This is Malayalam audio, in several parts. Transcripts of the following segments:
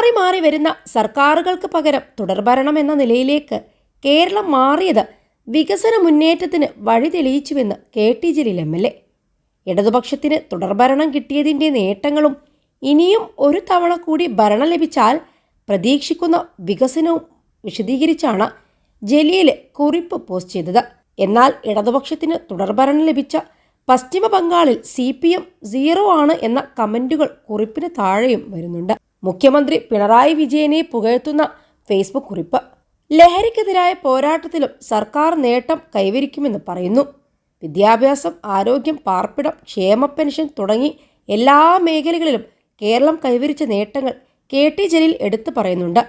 മാറി മാറി വരുന്ന സർക്കാരുകൾക്ക് പകരം തുടർഭരണം എന്ന നിലയിലേക്ക് കേരളം മാറിയത് വികസന മുന്നേറ്റത്തിന് വഴി തെളിയിച്ചുവെന്ന് KT ജലീൽ MLA. ഇടതുപക്ഷത്തിന് തുടർഭരണം കിട്ടിയതിൻ്റെ നേട്ടങ്ങളും ഇനിയും ഒരു തവണ കൂടി ഭരണം ലഭിച്ചാൽ പ്രതീക്ഷിക്കുന്ന വികസനവും വിശദീകരിച്ചാണ് ജലീൽ കുറിപ്പ് പോസ്റ്റ് ചെയ്തത്. എന്നാൽ ഇടതുപക്ഷത്തിന് തുടർഭരണം ലഭിച്ച പശ്ചിമ ബംഗാളിൽ CPM 0 ആണ് എന്ന കമന്റുകൾ കുറിപ്പിന് താഴെയും വരുന്നുണ്ട്. മുഖ്യമന്ത്രി പിണറായി വിജയനെ പുകഴ്ത്തുന്ന ഫേസ്ബുക്ക് കുറിപ്പ്. ലഹരിക്കെതിരായ പോരാട്ടത്തിലും സർക്കാർ നേട്ടം കൈവരിക്കുമെന്ന് പറയുന്നു. വിദ്യാഭ്യാസം, ആരോഗ്യം, പാർപ്പിടം, ക്ഷേമ പെൻഷൻ തുടങ്ങി എല്ലാ മേഖലകളിലും കേരളം കൈവരിച്ച നേട്ടങ്ങൾ KT ജലീൽ എടുത്തു പറയുന്നുണ്ട്.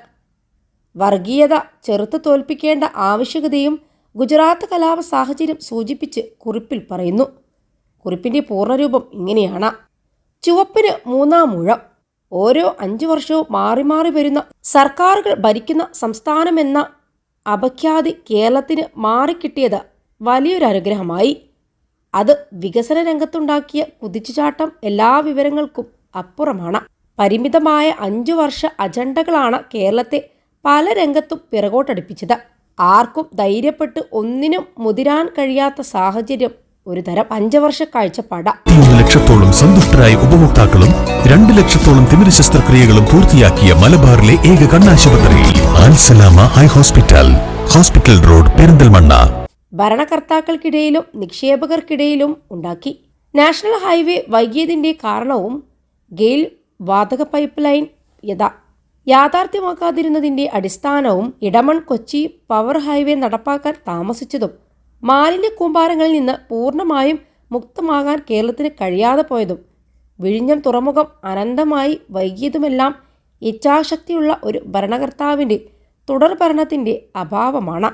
വർഗീയത ചെറുത്തു തോൽപ്പിക്കേണ്ട ആവശ്യകതയും ഗുജറാത്ത് കലാപ സാഹചര്യം സൂചിപ്പിച്ച് കുറിപ്പിൽ പറയുന്നു. കുറിപ്പിൻ്റെ പൂർണ്ണരൂപം ഇങ്ങനെയാണ്: ചുവപ്പിന് 3-ാം ഊഴം. ഓരോ 5 വർഷവും മാറി മാറി വരുന്ന സർക്കാരുകൾ ഭരിക്കുന്ന സംസ്ഥാനമെന്ന അപഖ്യാതി കേരളത്തിന് മാറിക്കിട്ടിയത് വലിയൊരു അനുഗ്രഹമായി. അത് വികസന രംഗത്തുണ്ടാക്കിയ കുതിച്ചുചാട്ടം എല്ലാ വിവരങ്ങൾക്കും അപ്പുറമാണ്. പരിമിതമായ 5 വർഷ അജണ്ടകളാണ് കേരളത്തെ പല രംഗത്തും പിറകോട്ടടിപ്പിച്ചത്. ആർക്കും ധൈര്യപ്പെട്ട് ഒന്നിനും മുതിരാൻ കഴിയാത്ത സാഹചര്യം ഒരു തരം 5 വർഷ കാഴ്ചപ്പാട്. 3 ലക്ഷത്തോളം സന്തുഷ്ടരായ ഉപഭോക്താക്കളും 2 ലക്ഷത്തോളം തിമിര ശസ്ത്രക്രിയകളും പൂർത്തിയാക്കിയ മലബാറിലെ ഏക കണ്ണാശുപത്രി Al Salama high hospital, hospital road, Perinthalmanna. ഭരണകർത്താക്കൾക്കിടയിലും നിക്ഷേപകർക്കിടയിലും ഉണ്ടാക്കി. നാഷണൽ ഹൈവേ വൈകിയതിൻ്റെ കാരണവും ഗെയിൽ വാതക പൈപ്പ് ലൈൻ യാഥാർത്ഥ്യമാക്കാതിരുന്നതിൻ്റെ അടിസ്ഥാനവും ഇടമൺ കൊച്ചി പവർ ഹൈവേ നടപ്പാക്കാൻ താമസിച്ചതും മാലിന്യ കൂമ്പാരങ്ങളിൽ നിന്ന് പൂർണ്ണമായും മുക്തമാകാൻ കേരളത്തിന് കഴിയാതെ പോയതും വിഴിഞ്ഞം തുറമുഖം അനന്തമായി വൈകിയതുമെല്ലാം ഇച്ഛാശക്തിയുള്ള ഒരു ഭരണകർത്താവിൻ്റെ തുടർഭരണത്തിൻ്റെ അഭാവമാണ്.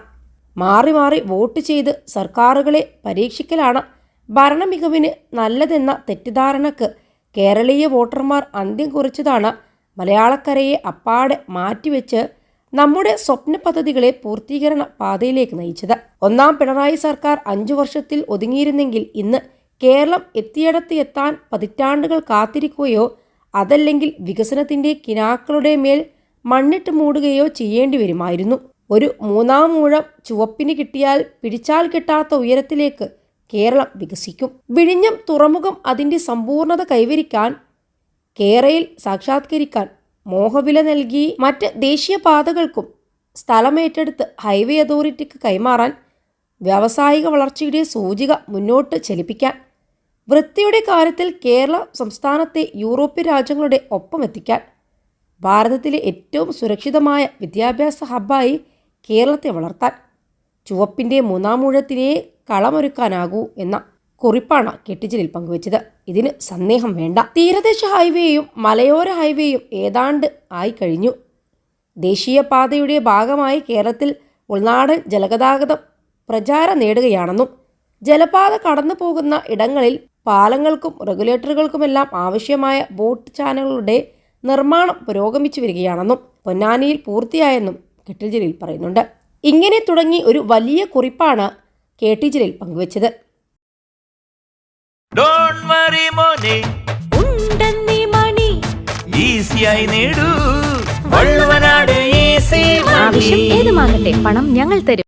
മാറി മാറി വോട്ട് ചെയ്ത് സർക്കാരുകളെ പരീക്ഷിക്കലാണ് ഭരണമികവിന് നല്ലതെന്ന തെറ്റിദ്ധാരണക്ക് കേരളീയ വോട്ടർമാർ അന്ത്യം കുറിച്ചതാണ് മലയാളക്കരയെ അപ്പാടെ മാറ്റിവെച്ച് നമ്മുടെ സ്വപ്ന പദ്ധതികളെ പൂർത്തീകരണ പാതയിലേക്ക് നയിച്ചത്. 1-ാം പിണറായി സർക്കാർ 5 വർഷത്തിൽ ഒതുങ്ങിയിരുന്നെങ്കിൽ ഇന്ന് കേരളം എത്തിയിടത്ത് എത്താൻ പതിറ്റാണ്ടുകൾ കാത്തിരിക്കുകയോ അതല്ലെങ്കിൽ വികസനത്തിൻ്റെ കിനാക്കളുടെ മേൽ മണ്ണിട്ട് മൂടുകയോ ചെയ്യേണ്ടി വരുമായിരുന്നു. ഒരു 3-ാം ഊഴം ചുവപ്പിന് കിട്ടിയാൽ പിടിച്ചാൽ കിട്ടാത്ത ഉയരത്തിലേക്ക് കേരളം വികസിക്കും. വിഴിഞ്ഞം തുറമുഖം അതിൻ്റെ സമ്പൂർണ്ണത കൈവരിക്കാൻ, കേരയിൽ സാക്ഷാത്കരിക്കാൻ മോഹവില നൽകി മറ്റ് ദേശീയപാതകൾക്കും സ്ഥലമേറ്റെടുത്ത് ഹൈവേ അതോറിറ്റിക്ക് കൈമാറാൻ, വ്യാവസായിക വളർച്ചയുടെ സൂചിക മുന്നോട്ട് ചലിപ്പിക്കാൻ, വൃത്തിയുടെ കാര്യത്തിൽ കേരള സംസ്ഥാനത്തെ യൂറോപ്യൻ രാജ്യങ്ങളുടെ ഒപ്പമെത്തിക്കാൻ, ഭാരതത്തിലെ ഏറ്റവും സുരക്ഷിതമായ വിദ്യാഭ്യാസ ഹബ്ബായി കേരളത്തെ വളർത്താൻ ചുവപ്പിൻ്റെ 3-ാം ഊഴത്തിനെ കളമൊരുക്കാനാകൂ എന്ന കുറിപ്പാണ് KT ജലീൽ പങ്കുവച്ചത്. ഇതിന് സന്ദേഹം വേണ്ട. തീരദേശ ഹൈവേയും മലയോര ഹൈവേയും ഏതാണ്ട് ആയി കഴിഞ്ഞു. ദേശീയപാതയുടെ ഭാഗമായി കേരളത്തിൽ ഉൾനാടൻ ജലഗതാഗതം പ്രചാരം നേടുകയാണെന്നും ജലപാത കടന്നു പോകുന്ന ഇടങ്ങളിൽ പാലങ്ങൾക്കും റെഗുലേറ്ററുകൾക്കുമെല്ലാം ആവശ്യമായ ബോട്ട് ചാനലുകളുടെ നിർമ്മാണം പുരോഗമിച്ചു വരികയാണെന്നും പൊന്നാനിയിൽ പൂർത്തിയായെന്നും KT ജലീൽ പറയുന്നുണ്ട്. ഇങ്ങനെ തുടങ്ങി ഒരു വലിയ കുറിപ്പാണ് KT ജലീൽ പങ്കുവച്ചത്. ആവശ്യം ഏതുമാകട്ടെ, പണം ഞങ്ങൾ തരും.